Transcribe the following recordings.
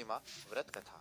पूर्णिमा व्रत कथा।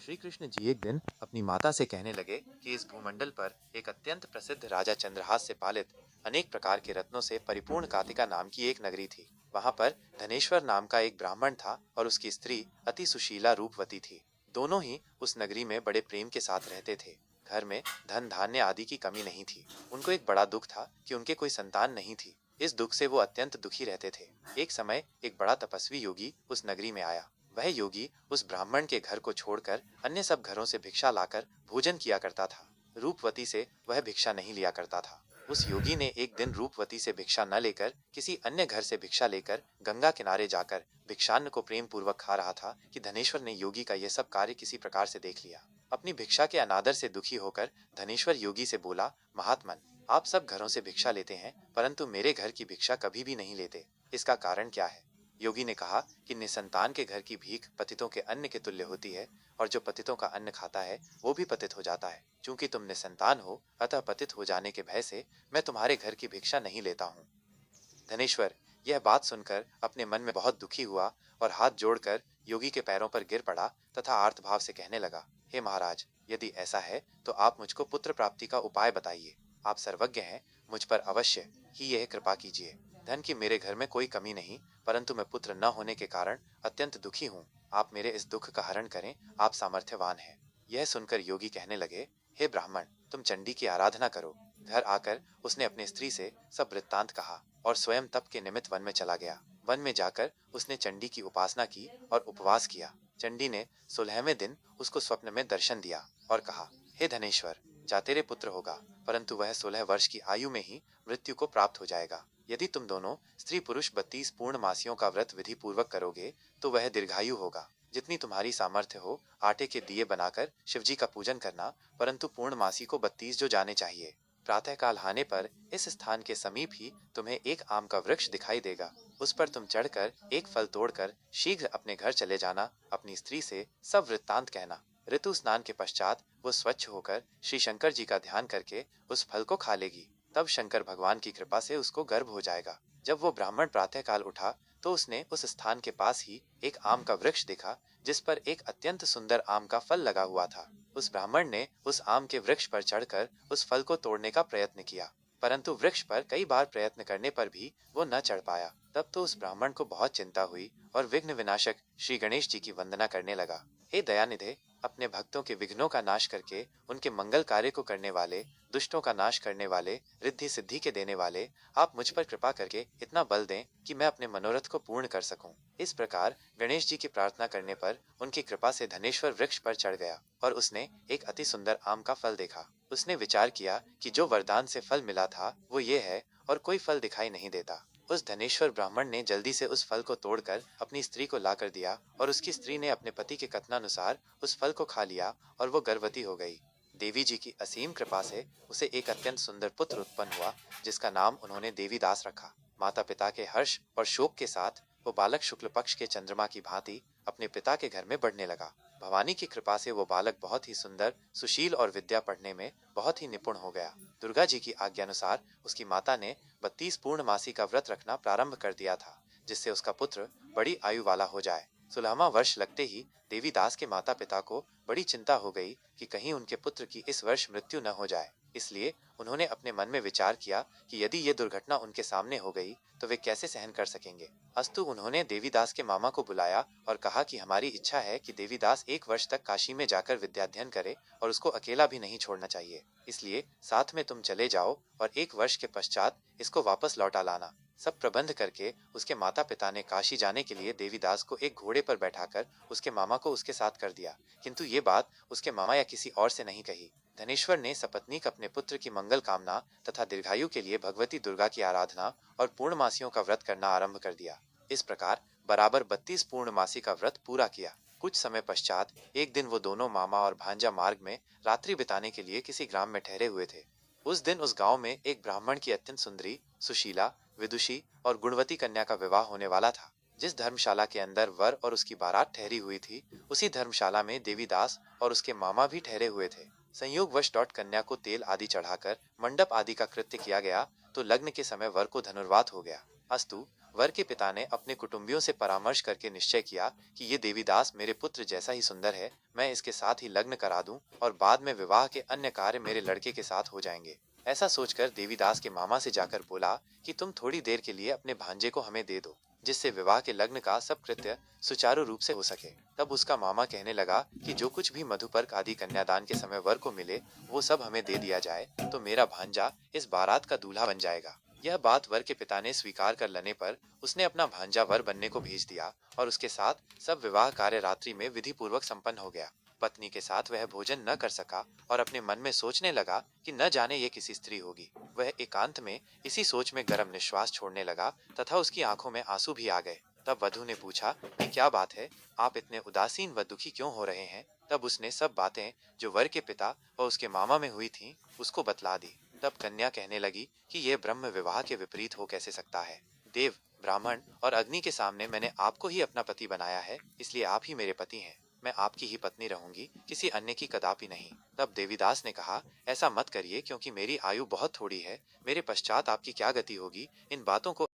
श्री कृष्ण जी एक दिन अपनी माता से कहने लगे कि इस भूमंडल पर एक अत्यंत प्रसिद्ध राजा चंद्रहास से पालित अनेक प्रकार के रत्नों से परिपूर्ण कातिका नाम की एक नगरी थी। वहां पर धनेश्वर नाम का एक ब्राह्मण था और उसकी स्त्री अति सुशीला रूपवती थी। दोनों ही उस नगरी में बड़े प्रेम के साथ रहते थे। घर में धन धान्य आदि की कमी नहीं थी। उनको एक बड़ा दुख था कि उनके कोई संतान नहीं थी। इस दुख से वो अत्यंत दुखी रहते थे। एक समय एक बड़ा तपस्वी योगी उस नगरी में आया। वह योगी उस ब्राह्मण के घर को छोड़कर अन्य सब घरों से भिक्षा लाकर भोजन किया करता था। रूपवती से वह भिक्षा नहीं लिया करता था। उस योगी ने एक दिन रूपवती से भिक्षा न लेकर किसी अन्य घर से भिक्षा लेकर गंगा किनारे जाकर भिक्षान्न को प्रेम पूर्वक खा रहा था कि धनेश्वर ने योगी का यह सब कार्य किसी प्रकार से देख लिया। अपनी भिक्षा के अनादर से दुखी होकर धनेश्वर योगी से बोला, महात्मन, आप सब घरों से भिक्षा लेते हैं परंतु मेरे घर की भिक्षा कभी भी नहीं लेते। इसका कारण क्या है? योगी ने कहा कि निसंतान के घर की भीख पतितों के अन्न के तुल्य होती है और जो पतितों का अन्न खाता है वो भी पतित हो जाता है। चूंकि तुम निसंतान हो अतः पतित हो जाने के भय से मैं तुम्हारे घर की भिक्षा नहीं लेता हूँ। धनेश्वर यह बात सुनकर अपने मन में बहुत दुखी हुआ और हाथ जोड़कर योगी के पैरों पर गिर पड़ा तथा आर्तभाव से कहने लगा, हे महाराज, यदि ऐसा है तो आप मुझको पुत्र प्राप्ति का उपाय बताइए। आप सर्वज्ञ हैं, मुझ पर अवश्य ही यह कृपा कीजिए। धन की मेरे घर में कोई कमी नहीं, परंतु मैं पुत्र न होने के कारण अत्यंत दुखी हूँ। आप मेरे इस दुख का हरण करें, आप सामर्थ्यवान हैं। यह सुनकर योगी कहने लगे, हे ब्राह्मण, तुम चंडी की आराधना करो। घर आकर उसने अपनी स्त्री से सब वृत्तांत कहा और स्वयं तप के निमित्त वन में चला गया। वन में जाकर उसने चंडी की उपासना की और उपवास किया। चंडी ने 16वें दिन उसको स्वप्न में दर्शन दिया और कहा, हे धनेश्वर, जा तेरे पुत्र होगा, परंतु वह 16 वर्ष की आयु में ही मृत्यु को प्राप्त हो जाएगा। यदि तुम दोनों स्त्री पुरुष 32 पूर्ण मासियों का व्रत विधि पूर्वक करोगे तो वह दीर्घायु होगा। जितनी तुम्हारी सामर्थ्य हो आटे के दिए बनाकर शिवजी का पूजन करना, परंतु पूर्ण मासी को 32 जो जाने चाहिए। प्रातः काल आने पर इस स्थान के समीप ही तुम्हें एक आम का वृक्ष दिखाई देगा। उस पर तुम चढ़कर एक फल तोड़कर शीघ्र अपने घर चले जाना। अपनी स्त्री से सब वृत्तांत कहना। ऋतु स्नान के पश्चात वो स्वच्छ होकर श्री शंकर जी का ध्यान करके उस फल को खा लेगी। तब शंकर भगवान की कृपा से उसको गर्भ हो जाएगा। जब वो ब्राह्मण प्रातः काल उठा तो उसने उस स्थान के पास ही एक आम का वृक्ष देखा जिस पर एक अत्यंत सुंदर आम का फल लगा हुआ था। उस ब्राह्मण ने उस आम के वृक्ष पर चढ़कर उस फल को तोड़ने का प्रयत्न किया, परंतु वृक्ष पर कई बार प्रयत्न करने पर भी वो न चढ़ पाया। तब तो उस ब्राह्मण को बहुत चिंता हुई और विघ्न विनाशक श्री गणेश जी की वंदना करने लगा। हे दयानिधे, अपने भक्तों के विघ्नों का नाश करके उनके मंगल कार्य को करने वाले, दुष्टों का नाश करने वाले, रिद्धि सिद्धि के देने वाले, आप मुझ पर कृपा करके इतना बल दें कि मैं अपने मनोरथ को पूर्ण कर सकूं। इस प्रकार गणेश जी की प्रार्थना करने पर उनकी कृपा से धनेश्वर वृक्ष पर चढ़ गया और उसने एक अति सुंदर आम का फल देखा। उसने विचार किया कि जो वरदान से फल मिला था वो ये है और कोई फल दिखाई नहीं देता। उस धनेश्वर ब्राह्मण ने जल्दी से उस फल को तोड़कर अपनी स्त्री को लाकर दिया और उसकी स्त्री ने अपने पति के कथनानुसार उस फल को खा लिया और वो गर्भवती हो गई। देवी जी की असीम कृपा से उसे एक अत्यंत सुंदर पुत्र उत्पन्न हुआ जिसका नाम उन्होंने देवीदास रखा। माता पिता के हर्ष और शोक के साथ वो बालक शुक्ल पक्ष के चंद्रमा की भांति अपने पिता के घर में बढ़ने लगा। भवानी की कृपा से वो बालक बहुत ही सुंदर, सुशील और विद्या पढ़ने में बहुत ही निपुण हो गया। दुर्गा जी की आज्ञानुसार उसकी माता ने 32 पूर्णमासी का व्रत रखना प्रारंभ कर दिया था जिससे उसका पुत्र बड़ी आयु वाला हो जाए। 16वां वर्ष लगते ही देवीदास के माता पिता को बड़ी चिंता हो गई कि कहीं उनके पुत्र की इस वर्ष मृत्यु न हो जाए। इसलिए उन्होंने अपने मन में विचार किया कि यदि ये दुर्घटना उनके सामने हो गई तो वे कैसे सहन कर सकेंगे। अस्तु उन्होंने देवीदास के मामा को बुलाया और कहा कि हमारी इच्छा है कि देवीदास 1 वर्ष तक काशी में जाकर विद्याध्ययन करे और उसको अकेला भी नहीं छोड़ना चाहिए। इसलिए साथ में तुम चले जाओ और 1 वर्ष के पश्चात इसको वापस लौटा लाना। सब प्रबंध करके उसके माता पिता ने काशी जाने के लिए देवीदास को एक घोड़े पर बैठाकर उसके मामा को उसके साथ कर दिया, किंतु ये बात उसके मामा या किसी और से नहीं कही। धनेश्वर ने सपत्नीक अपने पुत्र की मंगल कामना तथा दीर्घायु के लिए भगवती दुर्गा की आराधना और पूर्णमासियों का व्रत करना आरंभ कर दिया। इस प्रकार बराबर 32 पूर्णमासी का व्रत पूरा किया। कुछ समय पश्चात एक दिन वो दोनों मामा और भांजा मार्ग में रात्रि बिताने के लिए किसी ग्राम में ठहरे हुए थे। उस दिन उस गांव में एक ब्राह्मण की अत्यंत सुंदरी, सुशीला, विदुषी और गुणवती कन्या का विवाह होने वाला था। जिस धर्मशाला के अंदर वर और उसकी बारात ठहरी हुई थी उसी धर्मशाला में देवीदास और उसके मामा भी ठहरे हुए थे। संयोगवश कन्या को तेल आदि चढ़ाकर मंडप आदि का कृत्य किया गया तो लग्न के समय वर को धनुर्वात हो गया। अस्तु वर के पिता ने अपने कुटुंबियों से परामर्श करके निश्चय किया कि ये देवीदास मेरे पुत्र जैसा ही सुंदर है, मैं इसके साथ ही लग्न करा दूं और बाद में विवाह के अन्य कार्य मेरे लड़के के साथ हो जाएंगे। ऐसा सोचकर देवीदास के मामा से जाकर बोला कि तुम थोड़ी देर के लिए अपने भांजे को हमें दे दो, जिससे विवाह के लग्न का सब कृत्य सुचारू रूप से हो सके। तब उसका मामा कहने लगा कि जो कुछ भी मधुपर्क आदि कन्यादान के समय वर को मिले वो सब हमें दे दिया जाए, तो मेरा भांजा इस बारात का दूल्हा बन जाएगा। यह बात वर के पिता ने स्वीकार कर लेने पर उसने अपना भांजा वर बनने को भेज दिया और उसके साथ सब विवाह कार्य रात्रि में विधि पूर्वक संपन्न हो गया। पत्नी के साथ वह भोजन न कर सका और अपने मन में सोचने लगा कि न जाने ये किसी स्त्री होगी। वह एकांत में इसी सोच में गर्म निश्वास छोड़ने लगा तथा उसकी आंखों में आंसू भी आ गए। तब वधू ने पूछा कि क्या बात है, आप इतने उदासीन व दुखी क्यों हो रहे हैं। तब उसने सब बातें जो वर के पिता व उसके मामा में हुई थीं, उसको बतला दी। तब कन्या कहने लगी कि यह ब्रह्म विवाह के विपरीत हो कैसे सकता है। देव, ब्राह्मण और अग्नि के सामने मैंने आपको ही अपना पति बनाया है, इसलिए आप ही मेरे पति हैं। मैं आपकी ही पत्नी रहूंगी, किसी अन्य की कदापि नहीं। तब देवीदास ने कहा, ऐसा मत करिए, क्योंकि मेरी आयु बहुत थोड़ी है, मेरे पश्चात आपकी क्या गति होगी। इन बातों को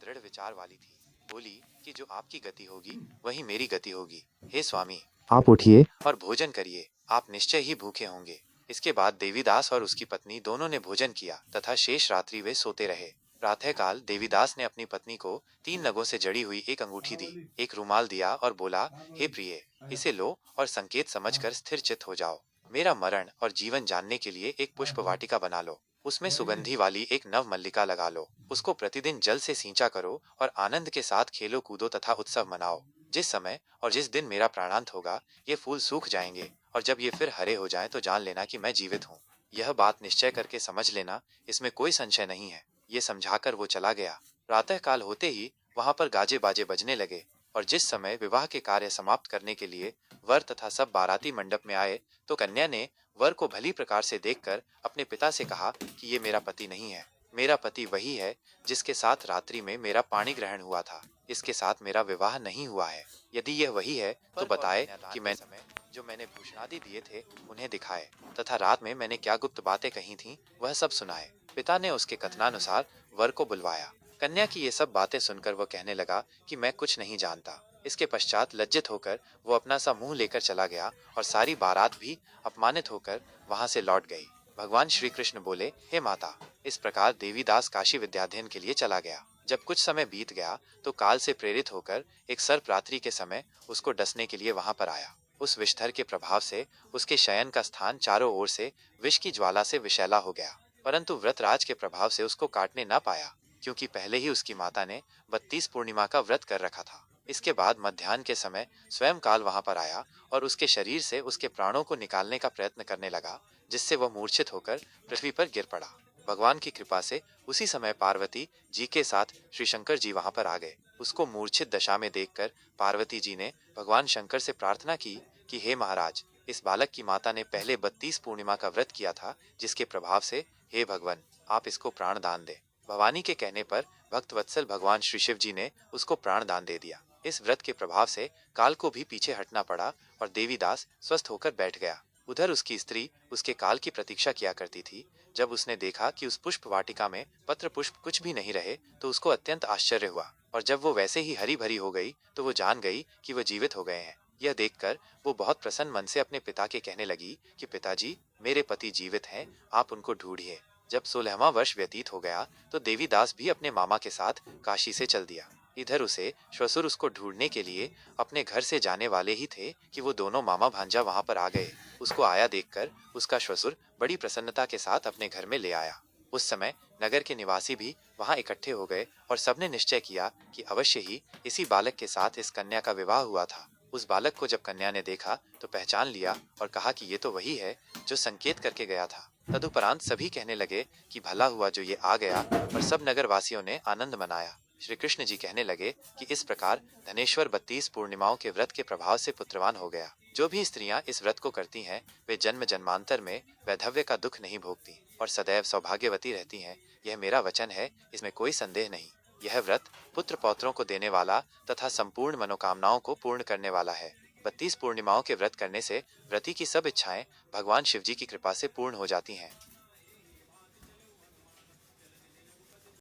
दृढ़ विचार वाली थी। बोली कि जो आपकी गति होगी वही मेरी गति होगी। हे स्वामी, आप उठिए और भोजन करिए, आप निश्चय ही भूखे होंगे। इसके बाद देवीदास और उसकी पत्नी दोनों ने भोजन किया तथा शेष रात्रि वे सोते रहे। प्रातःकाल देवीदास ने अपनी पत्नी को 3 नगों से जड़ी हुई एक अंगूठी दी, एक रुमाल दिया और बोला, हे प्रिय, इसे लो और संकेत समझकर स्थिर चित्त हो जाओ। मेरा मरण और जीवन जानने के लिए एक पुष्प वाटिका बना लो, उसमें सुगंधी वाली एक नव मल्लिका लगा लो, उसको प्रतिदिन जल से सींचा करो और आनंद के साथ खेलो कूदो तथा उत्सव मनाओ। जिस समय और जिस दिन मेरा प्राणांत होगा ये फूल सूख जाएंगे और जब ये फिर हरे हो जाएं तो जान लेना कि मैं जीवित हूँ। यह बात निश्चय करके समझ लेना, इसमें कोई संशय नहीं है। ये समझाकर वो चला गया। प्रातःकाल होते ही वहां पर गाजे बाजे बजने लगे और जिस समय विवाह के कार्य समाप्त करने के लिए वर तथा सब बाराती मंडप में आए तो कन्या ने वर को भली प्रकार से देखकर अपने पिता से कहा कि ये मेरा पति नहीं है। मेरा पति वही है जिसके साथ रात्रि में मेरा पाणी ग्रहण हुआ था। इसके साथ मेरा विवाह नहीं हुआ है। यदि यह वही है तो बताए कि मैं जो मैंने भूषणादि दिए थे उन्हें दिखाए तथा रात में मैंने क्या गुप्त बातें कही थीं वह सब सुनाए। पिता ने उसके कथनानुसार वर को बुलवाया। कन्या की ये सब बातें सुनकर वह कहने लगा कि मैं कुछ नहीं जानता। इसके पश्चात लज्जित होकर वो अपना सा मुंह लेकर चला गया और सारी बारात भी अपमानित होकर वहां से लौट गई। भगवान श्री कृष्ण बोले, हे माता, इस प्रकार देवीदास काशी विद्याध्ययन के लिए चला गया। जब कुछ समय बीत गया तो काल से प्रेरित होकर एक सर्प रात्रि के समय उसको डसने के लिए वहां पर आया। उस विषधर के प्रभाव से उसके शयन का स्थान चारों ओर से विष की ज्वाला से विषैला हो गया, परंतु व्रतराज के प्रभाव से उसको काटने न पाया, क्योंकि पहले ही उसकी माता ने 32 पूर्णिमा का व्रत कर रखा था। इसके बाद मध्याह्न के समय स्वयं काल वहां पर आया और उसके शरीर से उसके प्राणों को निकालने का प्रयत्न करने लगा, जिससे वह मूर्छित होकर पृथ्वी पर गिर पड़ा। भगवान की कृपा से उसी समय पार्वती जी के साथ श्री शंकर जी वहां पर आ गए। उसको मूर्छित दशा में देखकर पार्वती जी ने भगवान शंकर से प्रार्थना की कि हे महाराज, इस बालक की माता ने पहले 32 पूर्णिमा का व्रत किया था, जिसके प्रभाव से हे भगवान आप इसको प्राण दान दे। भवानी के कहने पर भक्त वत्सल भगवान श्री शिव जी ने उसको प्राण दान दे दिया। इस व्रत के प्रभाव से काल को भी पीछे हटना पड़ा और देवीदास स्वस्थ होकर बैठ गया। उधर उसकी स्त्री उसके काल की प्रतीक्षा किया करती थी। जब उसने देखा कि उस पुष्प वाटिका में पत्र पुष्प कुछ भी नहीं रहे तो उसको अत्यंत आश्चर्य हुआ और जब वो वैसे ही हरी भरी हो गई तो वो जान गई कि वो जीवित हो गए हैं। यह देखकर वो बहुत प्रसन्न मन से अपने पिता के कहने लगी कि पिताजी, मेरे पति जीवित हैं, आप उनको ढूंढिए। जब 16वां वर्ष व्यतीत हो गया तो देवीदास भी अपने मामा के साथ काशी से चल दिया। इधर उसे श्वशुर उसको ढूंढने के लिए अपने घर से जाने वाले ही थे कि वो दोनों मामा भांजा वहां पर आ गए। उसको आया देखकर उसका श्वशुर बड़ी प्रसन्नता के साथ अपने घर में ले आया। उस समय नगर के निवासी भी वहां इकट्ठे हो गए और सबने निश्चय किया कि अवश्य ही इसी बालक के साथ इस कन्या का विवाह हुआ था। उस बालक को जब कन्या ने देखा तो पहचान लिया और कहा कि ये तो वही है जो संकेत करके गया था। तदुपरांत सभी कहने लगे कि भला हुआ जो ये आ गया और सब नगर वासियों ने आनंद मनाया। श्री कृष्ण जी कहने लगे कि इस प्रकार धनेश्वर 32 पूर्णिमाओं के व्रत के प्रभाव से पुत्रवान हो गया। जो भी स्त्रियां इस व्रत को करती हैं वे जन्म जन्मांतर में वैधव्य का दुख नहीं भोगती और सदैव सौभाग्यवती रहती हैं। यह मेरा वचन है, इसमें कोई संदेह नहीं। यह व्रत पुत्र पौत्रों को देने वाला तथा संपूर्ण मनोकामनाओं को पूर्ण करने वाला है। 32 पूर्णिमाओं के व्रत करने से व्रती की सब इच्छाएं भगवान शिव जी की कृपा से पूर्ण हो जाती हैं।